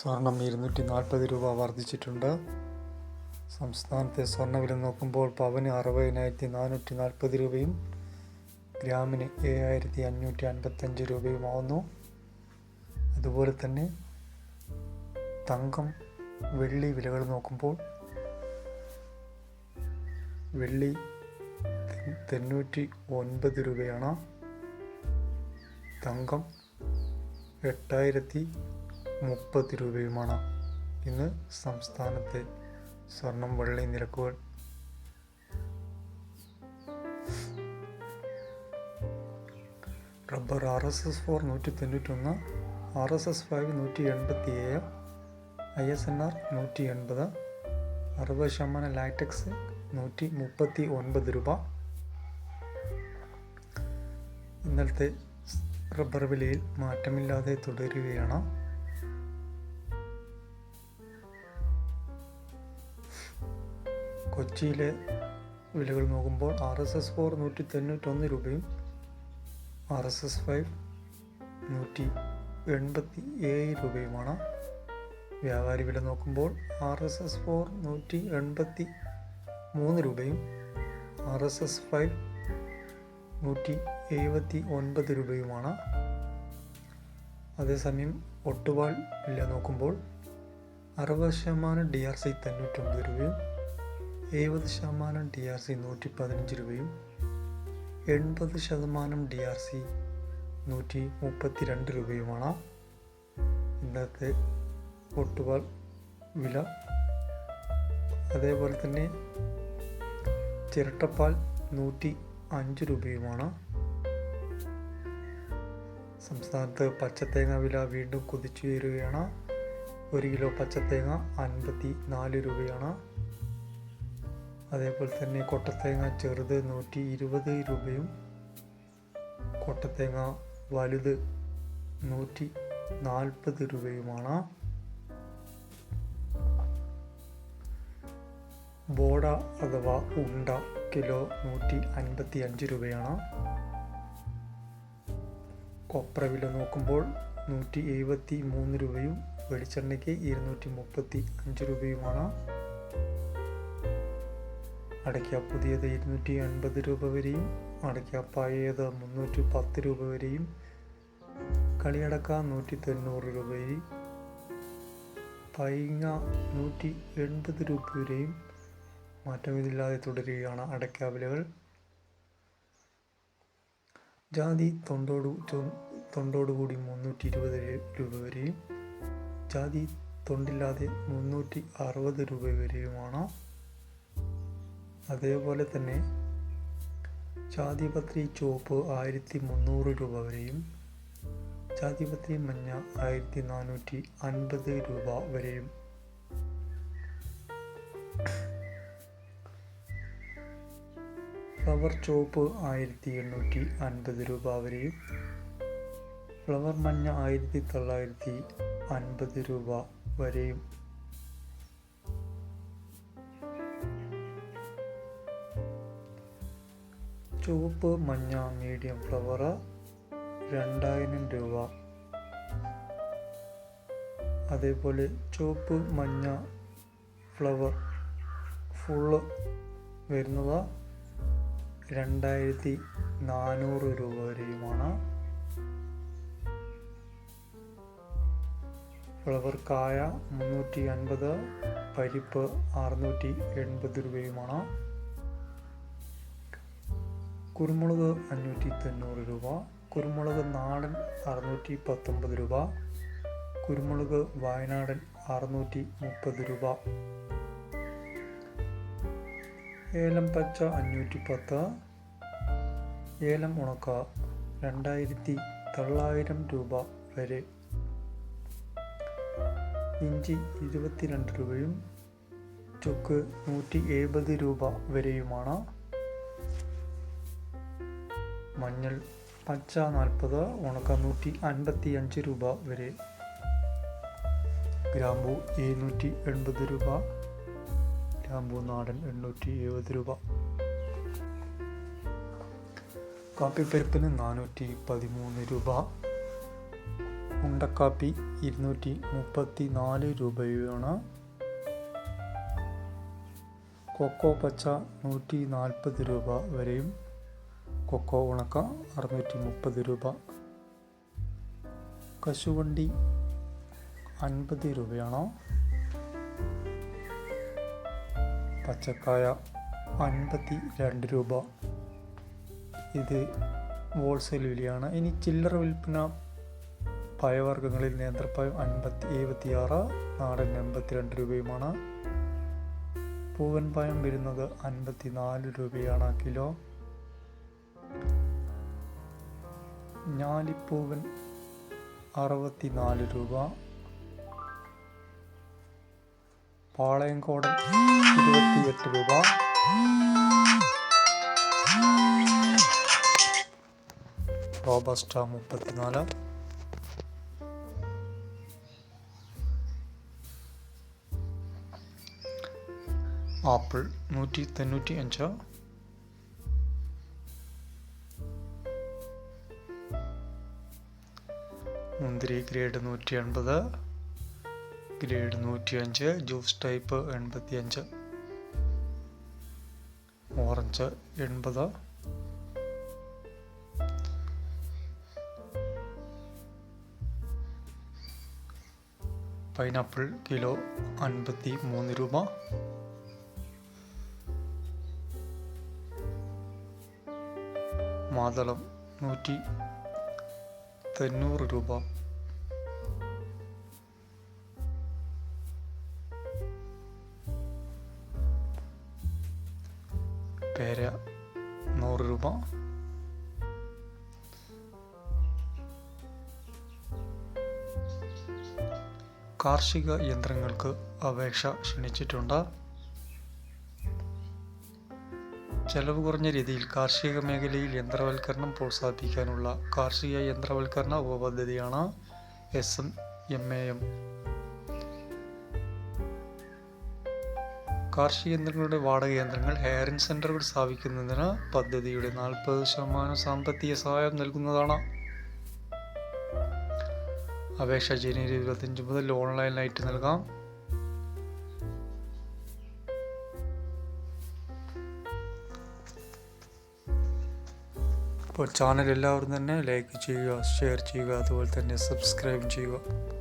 സ്വർണം 240 രൂപ വർദ്ധിച്ചിട്ടുണ്ട്. സംസ്ഥാനത്തെ സ്വർണ്ണവില നോക്കുമ്പോൾ പവന് 60,440 രൂപയും ഗ്രാമിന് 7,555 രൂപയുമാവുന്നു. അതുപോലെ തന്നെ തങ്കം, വെള്ളി വിലകൾ നോക്കുമ്പോൾ വെള്ളി 99 രൂപയാണ്. തങ്കം 8,030 രൂപയുമാണ്. ഇന്ന് സംസ്ഥാനത്തെ സ്വർണം വെള്ളി നിരക്കുകൾ. Rubber RSS-4 191, RSS-5 187, ISNR 180, 60% latex 139 രൂപ. ഇന്നലത്തെ റബ്ബർ വിലയിൽ മാറ്റമില്ലാതെ തുടരുകയാണ്. കൊച്ചിയിലെ വിലകൾ നോക്കുമ്പോൾ RSS-4 191 രൂപയും RSS-5 187 രൂപയുമാണ്. വ്യാപാരി വില നോക്കുമ്പോൾ RSS-4 183 രൂപയും RSS-5 179 രൂപയുമാണ്. അതേസമയം ഒട്ടുപാൽ വില നോക്കുമ്പോൾ 60% DRC 99 രൂപയും 70% DRC 115 രൂപയും 80% DRC 132 രൂപയുമാണ് ഇന്നത്തെ ഒട്ടുപാൽ വില. അതേപോലെ തന്നെ ചിരട്ടപ്പാൽ 105 രൂപയുമാണ്. സംസ്ഥാനത്ത് പച്ചത്തേങ്ങ വില വീണ്ടും കുതിച്ചുയരുകയാണ്. 1 കിലോ പച്ചത്തേങ്ങ 54 രൂപയാണ്. അതേപോലെ തന്നെ കൊട്ടത്തേങ്ങ ചെറുത് 120 രൂപയും കൊട്ടത്തേങ്ങ വലുത് 140 രൂപയുമാണ്. ബോഡ അഥവാ ഉണ്ട കിലോ 155 രൂപയാണ്. കൊപ്ര വില നോക്കുമ്പോൾ 173 രൂപയും വെളിച്ചെണ്ണയ്ക്ക് 235 രൂപയുമാണ്. അടയ്ക്ക പുതിയത് 280 രൂപ വരെയും അടയ്ക്ക പഴയത് 310 രൂപ വരെയും കളിയടക്ക 190 രൂപ വരെയും പൈങ്ങ 180 രൂപ വരെയും മാറ്റമില്ലാതെ തുടരുകയാണ് അടയ്ക്ക വിലകൾ. ജാതി തൊണ്ടോടുകൂടി 320 രൂപ വരെയും ജാതി തൊണ്ടില്ലാതെ 360 രൂപ വരെയുമാണ്. അതേപോലെ തന്നെ ജാതിപത്രി ചുവപ്പ് 1,300 രൂപ വരെയും ജാതിപത്രി മഞ്ഞ 1,450 രൂപ വരെയും. ഫ്ലവർ ചുവപ്പ് 1,850 രൂപ വരെയും ഫ്ലവർ മഞ്ഞ 1,950 രൂപ വരെയും. ചുവപ്പ് മഞ്ഞ മീഡിയം ഫ്ലവർ 2,000 രൂപ. അതേപോലെ ചുവപ്പ് മഞ്ഞ ഫ്ലവർ ഫുള്ള് വരുന്നത് 2,400 രൂപ വരെയുമാണ്. ഫ്ലവർ കായ 350, പരിപ്പ് 680 രൂപയുമാണ്. കുരുമുളക് 590 രൂപ, കുരുമുളക് നാടൻ 619 രൂപ, കുരുമുളക് വയനാടൻ 630 രൂപ. ഏലം പച്ച 510, ഏലം ഉണക്ക 2,900 രൂപ വരെ. ഇഞ്ചി 22 രൂപയും ചുക്ക് 170 രൂപ വരെയുമാണ്. മഞ്ഞൾ പച്ച 40, ഉണക്ക 155 രൂപ വരെ. ഗ്രാമ്പൂ 780 രൂപ, ഗ്രാമ്പൂ നാടൻ 870 രൂപ. കാപ്പിപ്പരിപ്പിന് 413 രൂപ, ഉണ്ടക്കാപ്പി 234 രൂപയാണ്. കൊക്കോ പച്ച 140 രൂപ വരെയും കൊക്കോ ഉണക്ക 630 രൂപ. കശുവണ്ടി 50 രൂപയാണ്. പച്ചക്കായ 52 രൂപ. ഇത് ഹോൾസെയിൽ വിലയാണ്. ഇനി ചില്ലറ വിൽപ്പന പഴവർഗ്ഗങ്ങളിൽ നേന്ത്രപ്പഴം 76, നാടൻ 82 രൂപയുമാണ്. പൂവൻ പഴം വരുന്നത് 54 രൂപയാണ് കിലോ. ഞാലിപ്പൂവൻ 64 രൂപ. പാളയംകോടൻ 28 രൂപ. റോബസ്റ്റ 34. ആപ്പിൾ 195. മുന്തിരി grade 180, grade 105, juice type 85. Orange 80. Pineapple kilo 53 രൂപ. മാതളം 190 രൂപ. പേര 100 രൂപ. കാർഷിക യന്ത്രങ്ങൾക്ക് അപേക്ഷ ക്ഷണിച്ചിട്ടുണ്ട്. ചെലവ് കുറഞ്ഞ രീതിയിൽ കാർഷിക മേഖലയിൽ യന്ത്രവൽക്കരണം പ്രോത്സാഹിപ്പിക്കാനുള്ള കാർഷിക യന്ത്രവൽക്കരണ ഉപപദ്ധതിയാണ് SMAM. കാർഷിക യന്ത്രങ്ങളുടെ വാടക യന്ത്രങ്ങൾ ഹെയറിംഗ് സെന്ററുകൾ സ്ഥാപിക്കുന്നതിന് പദ്ധതിയുടെ 40% സാമ്പത്തിക സഹായം നൽകുന്നതാണ്. അപേക്ഷ ജനുവരി 25 മുതൽ ഓൺലൈനായിട്ട് നൽകാം. അപ്പോൾ ചാനൽ എല്ലാവരും തന്നെ ലൈക്ക് ചെയ്യുക, ഷെയർ ചെയ്യുക, അതുപോലെ തന്നെ സബ്സ്ക്രൈബ് ചെയ്യുക.